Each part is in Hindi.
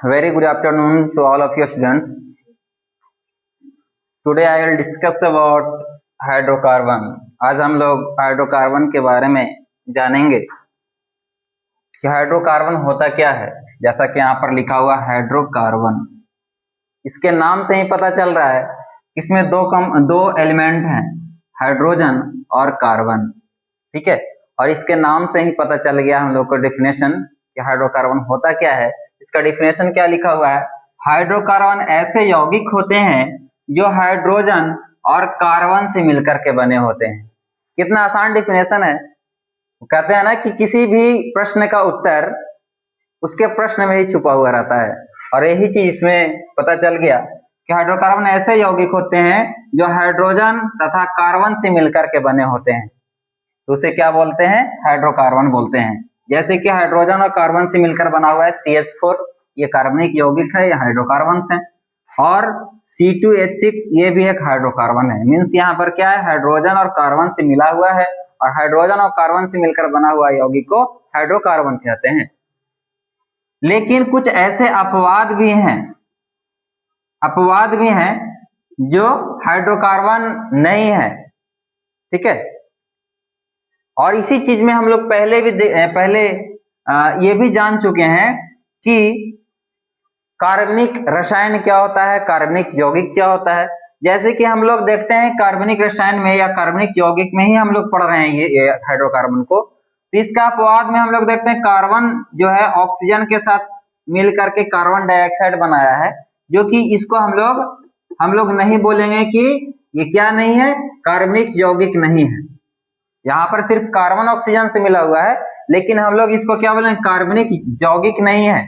Very good afternoon to all of you students. Today I will discuss about hydrocarbon. आज हम लोग हाइड्रोकार्बन के बारे में जानेंगे कि हाइड्रोकार्बन होता क्या है। जैसा कि यहाँ पर लिखा हुआ हाइड्रोकार्बन, इसके नाम से ही पता चल रहा है इसमें दो एलिमेंट हैं, हाइड्रोजन और कार्बन। ठीक है, और इसके नाम से ही पता चल गया हम लोग को डेफिनेशन कि हाइड्रोकार्बन होता क्या है। इसका डेफिनेशन क्या लिखा हुआ है, हाइड्रोकार्बन ऐसे यौगिक होते हैं जो हाइड्रोजन और कार्बन से मिलकर के बने होते हैं। कितना आसान डेफिनेशन है। कहते हैं ना कि किसी भी प्रश्न का उत्तर उसके प्रश्न में ही छुपा हुआ रहता है, और यही चीज इसमें पता चल गया कि हाइड्रोकार्बन ऐसे यौगिक होते हैं जो हाइड्रोजन तथा कार्बन से मिलकर के बने होते हैं, तो उसे क्या बोलते हैं, हाइड्रोकार्बन बोलते हैं। जैसे कि हाइड्रोजन और कार्बन से मिलकर बना हुआ है CH4, ये कार्बनिक यौगिक है, ये हाइड्रोकार्बन है। और C2H6 ये भी एक हाइड्रोकार्बन है। मीन्स यहाँ पर क्या है, हाइड्रोजन और कार्बन से मिला हुआ है, और हाइड्रोजन और कार्बन से मिलकर बना हुआ यौगिक को हाइड्रोकार्बन कहते हैं। लेकिन कुछ ऐसे अपवाद भी हैं जो हाइड्रोकार्बन नहीं है। ठीक है, और इसी चीज में हम लोग पहले ये भी जान चुके हैं कि कार्बनिक रसायन क्या होता है, कार्बनिक यौगिक क्या होता है। जैसे कि हम लोग देखते हैं कार्बनिक रसायन में या कार्बनिक यौगिक में ही हम लोग पढ़ रहे हैं ये हाइड्रोकार्बन को। तो इसका अपवाद में हम लोग देखते हैं कार्बन जो है ऑक्सीजन के साथ मिल करके कार्बन डाइऑक्साइड बनाया है, जो कि इसको हम लोग नहीं बोलेंगे कि ये क्या नहीं है, कार्बनिक यौगिक नहीं है। यहाँ पर सिर्फ कार्बन ऑक्सीजन से मिला हुआ है, लेकिन हम लोग इसको क्या बोलेंगे, कार्बनिक यौगिक नहीं है।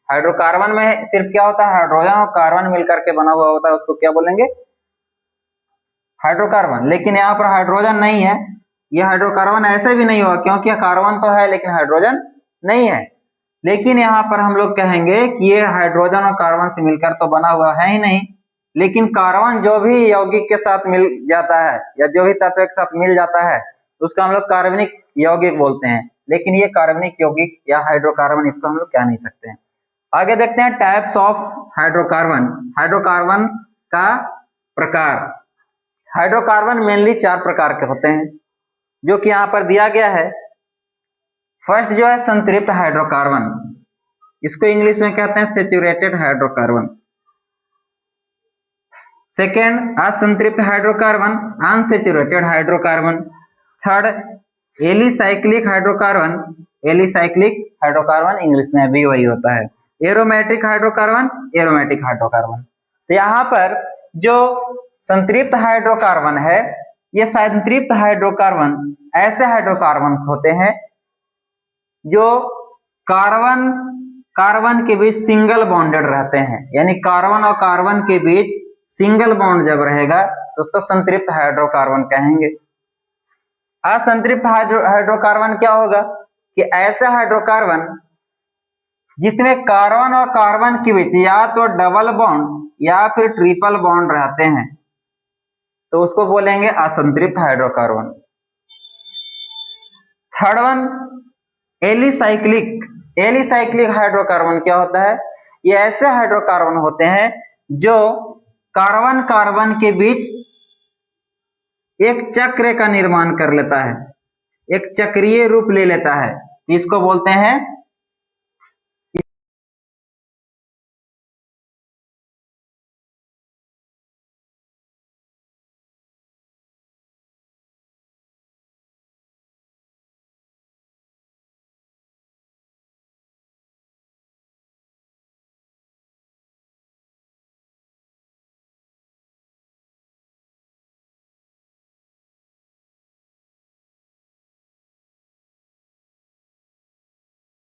हाइड्रोकार्बन में सिर्फ क्या होता है, हाइड्रोजन और कार्बन मिलकर के बना हुआ होता है, उसको क्या बोलेंगे, हाइड्रोकार्बन। लेकिन यहाँ पर हाइड्रोजन नहीं है, ये हाइड्रोकार्बन ऐसे भी नहीं हुआ क्योंकि कार्बन तो है लेकिन हाइड्रोजन नहीं है। लेकिन यहाँ पर हम लोग कहेंगे कि ये हाइड्रोजन और कार्बन से मिलकर तो बना हुआ है ही नहीं, लेकिन कार्बन जो भी यौगिक के साथ मिल जाता है या जो भी तत्व के साथ मिल जाता है उसका हम लोग कार्बनिक यौगिक बोलते हैं। लेकिन ये कार्बनिक यौगिक या हाइड्रोकार्बन, इसको हम लोग कह नहीं सकते हैं। आगे देखते हैं टाइप्स ऑफ हाइड्रोकार्बन। हाइड्रोकार्बन का प्रकार। हाइड्रोकार्बन मेनली 4 प्रकार के होते हैं, जो कि यहाँ पर दिया गया है। फर्स्ट जो है संतृप्त हाइड्रोकार्बन, इसको इंग्लिश में कहते हैं सैचुरेटेड हाइड्रोकार्बन। सेकेंड असंतृप्त hydrocarbon, unsaturated hydrocarbon. Third alicyclic hydrocarbon, alicyclic hydrocarbon English में भी वही होता है। Aromatic hydrocarbon, aromatic hydrocarbon. तो यहाँ पर जो संतृप्त हाइड्रोकार्बन है, ये संतृप्त हाइड्रोकार्बन ऐसे हाइड्रोकार्बन होते हैं जो कार्बन के बीच सिंगल बॉन्डेड रहते हैं। यानी कार्बन और कार्बन के बीच सिंगल बॉन्ड जब रहेगा तो उसको संतृप्त हाइड्रोकार्बन कहेंगे। असंतृप्त हाइड्रोकार्बन क्या होगा कि ऐसा हाइड्रोकार्बन जिसमें कार्बन और कार्बन के बीच या तो डबल बॉन्ड या फिर ट्रिपल बॉन्ड रहते हैं, तो उसको बोलेंगे असंतृप्त hydrocarbon. Third one alicyclic. Alicyclic hydrocarbon क्या होता है, ये ऐसे हाइड्रोकार्बन होते हैं जो कार्बन कार्बन के बीच एक चक्र का निर्माण कर लेता है, एक चक्रीय रूप ले लेता है, इसको बोलते हैं